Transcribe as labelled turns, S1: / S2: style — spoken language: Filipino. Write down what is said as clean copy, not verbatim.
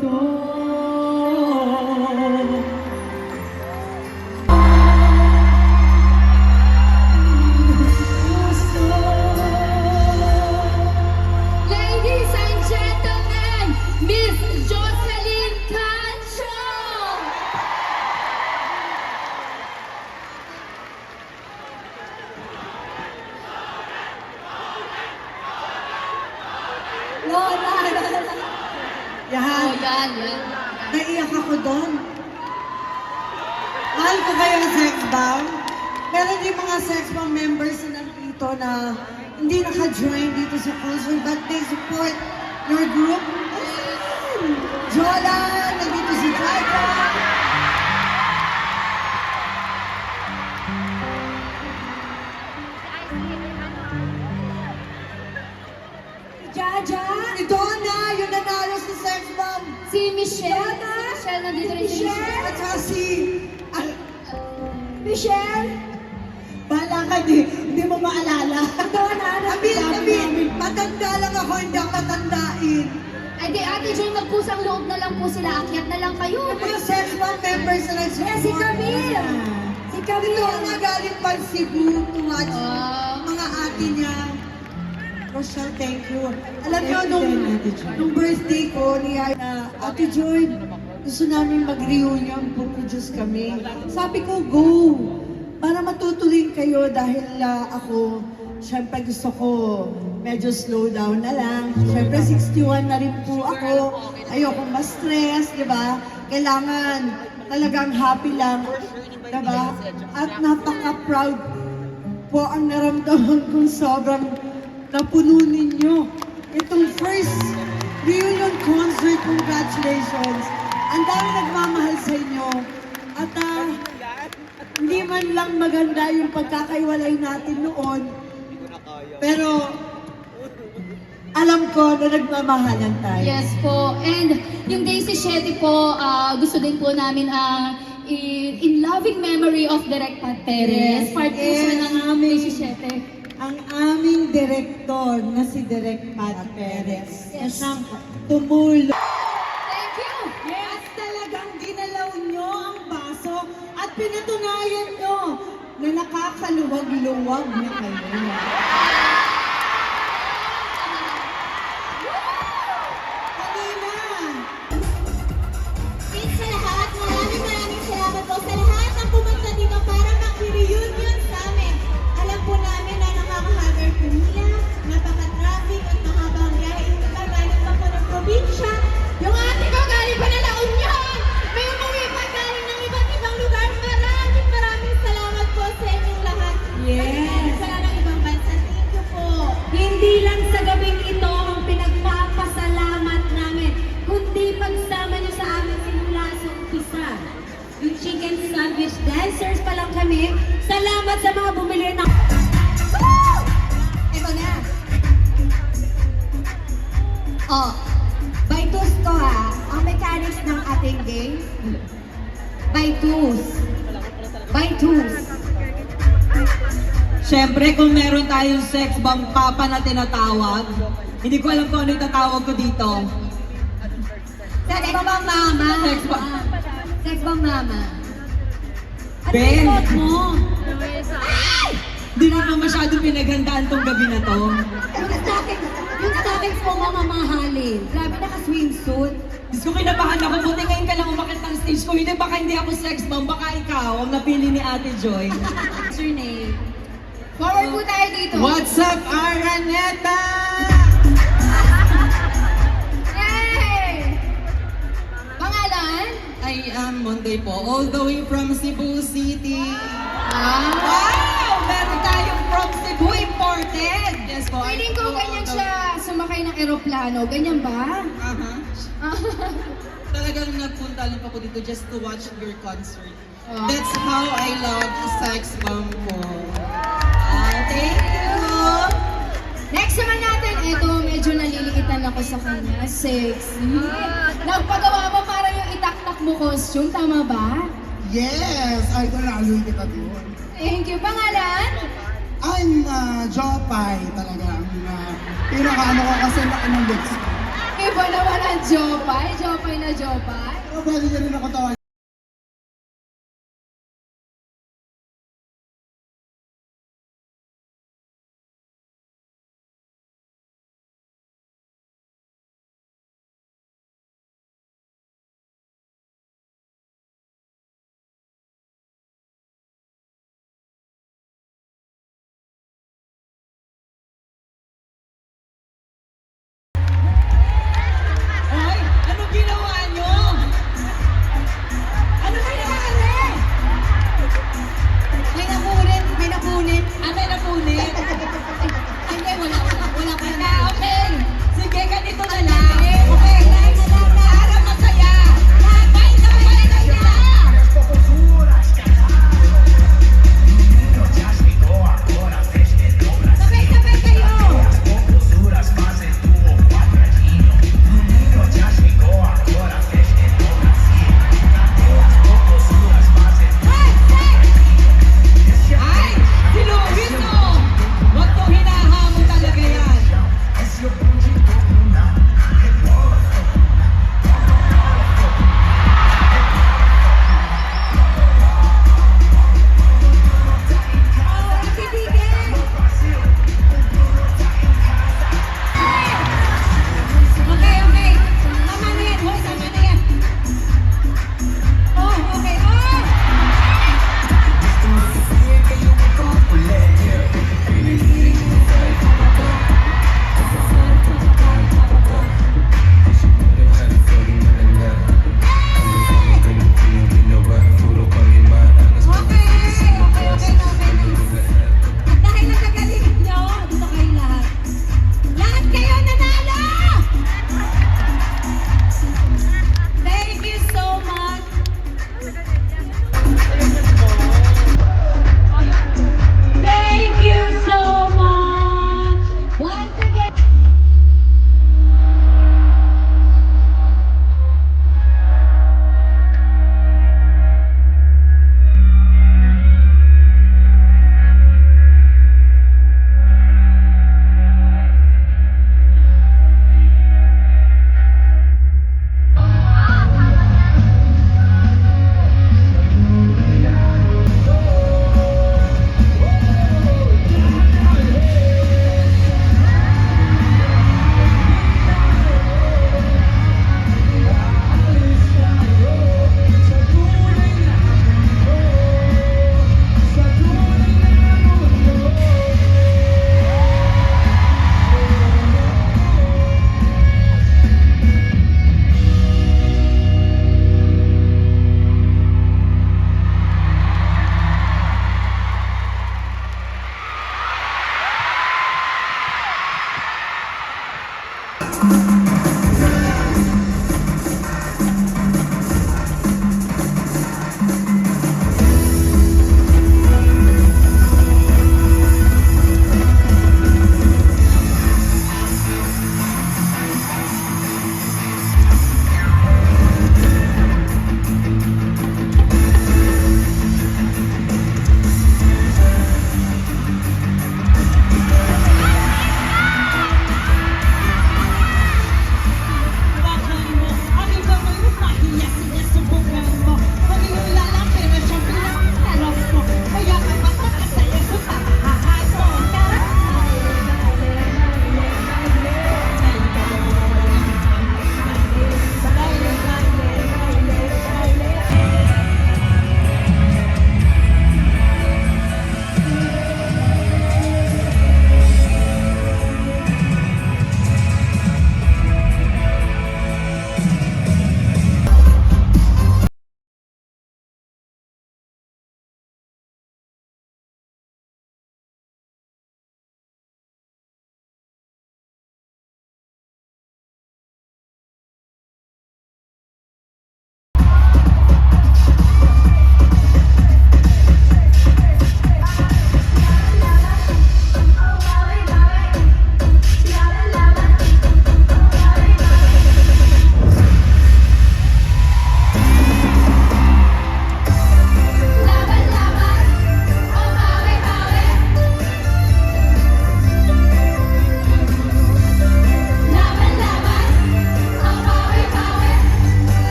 S1: to.
S2: Ladies and gentlemen, Miss Jocelyn Cancho!
S1: Lola! Yan.
S2: Oh, yan.
S1: Naiyak ako doon. Mahal ko kayo ng sex bomb. Meron din mga sex bomb members na nandito na hindi naka-join dito sa concert but they support your group. Ayan! Jola! Nandito si Jaja! Jaja! Si Donna! Yung nanalo sa sex bomb!
S2: Si Michelle. Michelle, nandito rin si Michelle.
S1: At saka si...
S3: Michelle!
S1: Bala ka hindi mo maalala.
S3: Donna,
S1: Amin, matanda lang ako, hindi ako matandain.
S2: Ay di, Ate Joy, magkusang loob na lang po sila. Akyat na lang kayo.
S1: Yung mga sex bomb members na nag-support.
S3: Eh, si Camille! Si
S1: Ito
S3: Camille!
S1: na galing pa Cebu to watch
S2: Ah.
S1: mga ate niya. Rochelle, thank you. Alam niyo, nung birthday ko ni Ate Joy, gusto namin mag-reunion, puproduce kami. Sabi ko, go! Para matutuloy kayo dahil ako, syempre gusto ko medyo slow down na lang. Syempre 61 na rin po ako. Ayoko ma-stress, di ba? Kailangan talagang happy lang, di ba? At napaka-proud po ang naramdaman kong sobrang napuno ninyo. Itong first reunion concert, congratulations. Ang dami nagmamahal sa inyo. At hindi man lang maganda yung pagkakaiwalay natin noon. Pero alam ko na nagmamahalan tayo.
S2: Yes po. And yung Daisy Shetty po, gusto din po namin in loving memory of Direk Pat Perez.
S1: Yes,
S2: Part po
S1: yes.
S2: siya ng Daisy Shetty.
S1: Ang aming direktor na si Direk Pat Perez. Na
S2: Yes.
S1: siyang tumulong.
S2: Thank you!
S1: Yes, talagang ginalaw nyo ang baso at pinatunayan nyo na nakakaluwag-luwag na kayo. Kanina,
S3: Peace sa lahat! Maraming salamat po sa lahat ng pumunta dito para mag-reunion sa amin. Alam po namin na nakaka-hagar po nila, napaka-traffic at mahabang biyahe. Yung iba galing pa po ng probinsya. Yung ate ko galing pa na La Union. May umuwi pa galing ng iba't ibang lugar. Maraming salamat po sa inyong lahat.
S1: Yes.
S3: Sa ng ibang bansa. Thank you po.
S4: Hindi lang sa gabing ito ang pinagpapasalamat namin, kundi pagsama niyo sa amin simula sa umpisa. Yung chicken sandwich dancers pa lang kami, salamat sa mga bumili ng...
S3: Ito na. Oh, by twos to ha. Ang mechanics ng ating game, by twos. By twos.
S5: Siyempre, kung meron tayong sex bomb papa na tinatawag, hindi ko alam kung ano yung tatawag ko dito.
S3: Sex bomb ang mama.
S5: Sex bomb.
S3: Sex bomb mama.
S5: Ben,
S4: mo.
S5: hindi na ako masyadong pinaghandaan tong gabi na to.
S4: Yung stockings mo mamamahalin.
S3: Grabe naka-swimsuit.
S5: Diyos ko, kinabahan ako. Buti ngayon ka lang umakit ng stage ko. Hindi, baka hindi ako sex bomb. Baka ikaw ang napili ni Ate Joy.
S4: What's your name?
S2: Forward po tayo dito.
S5: What's up, Araneta?
S2: Yay! Pangalan?
S5: I am Monday po, all the way from Cebu City.
S2: Ah.
S5: Wow! Meron tayong from Cebu imported. Yes po.
S2: Feeling ko ganyan siya sumakay ng eroplano. Ganyan ba?
S5: Talagang nagpunta lang ako dito just to watch your concert.
S2: Oh.
S5: That's how I love sex bomb po. Thank you!
S2: Next naman natin, eto medyo naliliitan ako sa kanya. Sexy. Nagpagawa mo para yung itaktak mo costume, tama ba?
S6: Yes! Ay, lalo kita doon.
S2: Thank you. Pangalan?
S6: I'm Jopay talaga. Pinakaano ko kasi laki ng lips ko.
S2: Iba naman ang Jopay. Jopay na Jopay?
S6: Pero pwede niya rin ako tawagin